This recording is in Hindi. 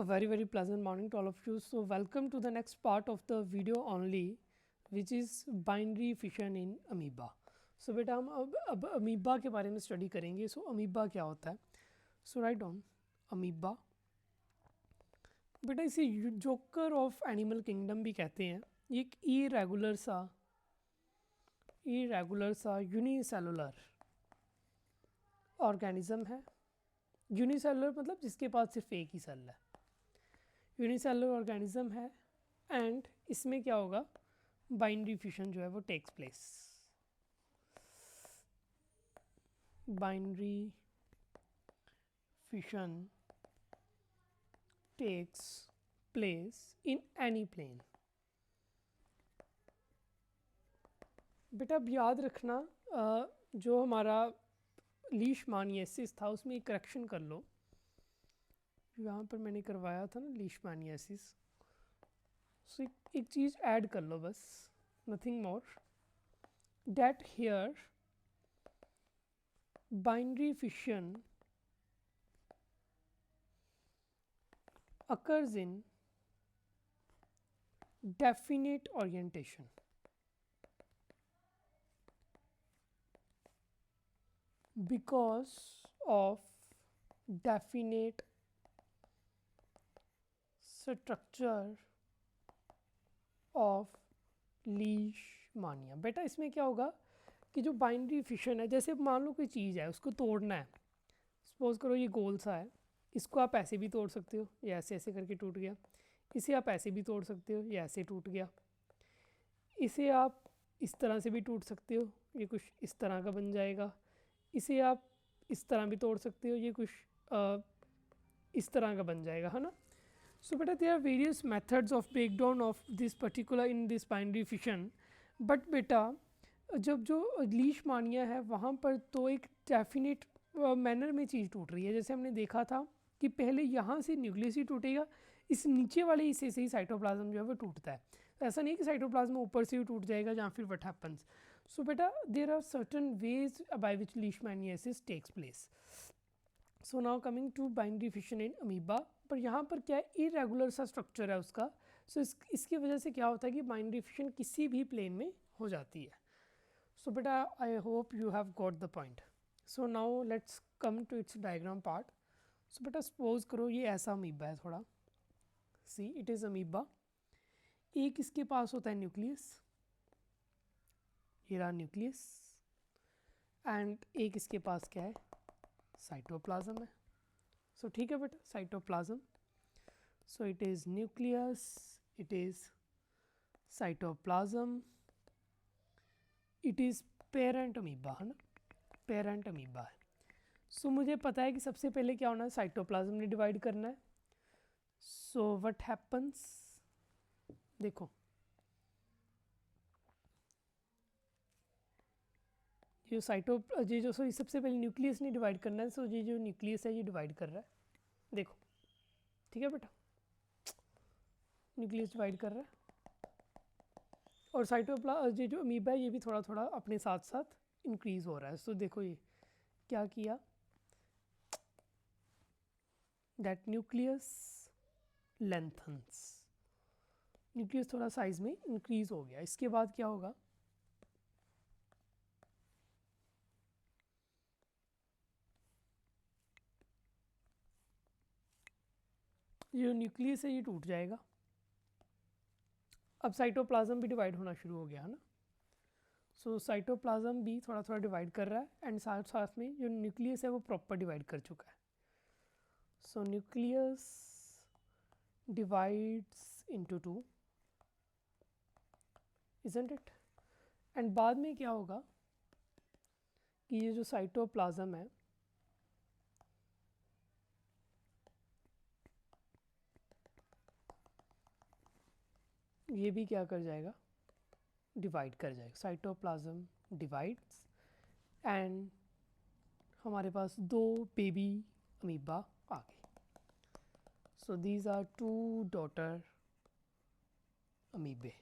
A very pleasant morning to all of you. So welcome to the next part of the video only, which is binary fission in amoeba. So बेटा हम अब अमीबा के बारे में स्टडी करेंगे. सो अमीबा क्या होता है? सो राइट डाउन अमीबा. बेटा इसे जोकर ऑफ एनिमल किंगडम भी कहते हैं. ये एक इरेगुलर सा यूनिसेलुलर ऑर्गेनिज्म है. यूनिसेलुलर मतलब जिसके पास सिर्फ एक ही सेल है. यूनिसेलुलर ऑर्गेनिज्म है एंड इसमें क्या होगा, बाइनरी फिशन जो है वो takes place. Binary fission takes place in any plane. बेटा अब याद रखना जो हमारा लीशमानियासिस था उसमें एक करेक्शन कर लो. यहाँ पर मैंने करवाया था ना लीशमानियासिस. सो एक चीज़ ऐड कर लो बस, nothing more. That here binary fission occurs in definite orientation. Because of definite structure of Leishmania. बेटा इसमें क्या होगा कि जो बाइनरी फिशन है, जैसे मान लो कोई चीज़ है उसको तोड़ना है. सपोज करो ये गोल सा है, इसको आप ऐसे भी तोड़ सकते हो, ये ऐसे ऐसे करके टूट गया. इसे आप ऐसे भी तोड़ सकते हो, ये ऐसे टूट गया. इसे आप इस तरह से भी टूट सकते हो, ये कुछ इस तरह का बन जाएगा. इसे आप इस तरह भी तोड़ सकते हो, ये कुछ इस तरह का बन जाएगा, है ना. सो बेटा there are various methods of breakdown of this particular in this binary fission. But बेटा जब जो लीशमानिया है वहाँ पर तो एक डेफिनेट मैनर में चीज़ टूट रही है. जैसे हमने देखा था कि पहले यहाँ से न्यूक्लियस ही टूटेगा, इस नीचे वाले हिस्से से ही साइटोप्लाज्म जो है वो टूटता है. ऐसा नहीं कि साइटोप्लाज्म ऊपर से ही टूट जाएगा या फिर व्हाट हैपन्स. सो बेटा there are certain ways by which leishmaniasis takes place. So now coming to binary fission in amoeba. पर यहाँ पर क्या है, इरेगुलर सा स्ट्रक्चर है उसका. सो इसकी वजह से क्या होता है कि बाइनरी फिशन किसी भी प्लेन में हो जाती है. सो बेटा I hope you have got the point. So now let's come to its diagram part. So बेटा सपोज करो ये ऐसा अमीबा है थोड़ा. See it is amoeba. एक इसके पास होता है न्यूक्लियस, ये रहा न्यूक्लियस. एंड एक इसके पास क्या है, साइटोप्लाज्म है. सो ठीक है बेटा, cytoplasm. So it is nucleus, it is cytoplasm, it is parent amoeba, है ना. पेरेंट अमीबा है. सो मुझे पता है कि सबसे पहले क्या होना है, साइटोप्लाज्म ने डिवाइड करना है. सो व्हाट हैपन्स, देखो ये जो सबसे पहले न्यूक्लियस ने डिवाइड करना है. सो ये जो न्यूक्लियस है ये डिवाइड कर रहा है. देखो ठीक है बेटा, न्यूक्लियस डिवाइड कर रहा है. और ये जो अमीबा है ये भी थोड़ा थोड़ा अपने साथ साथ इंक्रीज़ हो रहा है. सो देखो ये क्या किया, दैट न्यूक्लियस लेंथन्स. न्यूक्लियस थोड़ा साइज में इंक्रीज हो गया. इसके बाद क्या होगा, ये न्यूक्लियस है ये टूट जाएगा. अब साइटोप्लाज्म भी डिवाइड होना शुरू हो गया, है ना. सो साइटोप्लाज्म भी थोड़ा थोड़ा डिवाइड कर रहा है एंड साथ साथ में जो न्यूक्लियस है वो प्रॉपर डिवाइड कर चुका है. सो nucleus divides into two, isn't it. And बाद में क्या होगा कि ये जो साइटोप्लाज्म है ये भी क्या कर जाएगा, डिवाइड कर जाएगा. साइटोप्लाज्म डिवाइड्स एंड हमारे पास दो बेबी अमीबा आ गए. So these are two daughter अमीबे.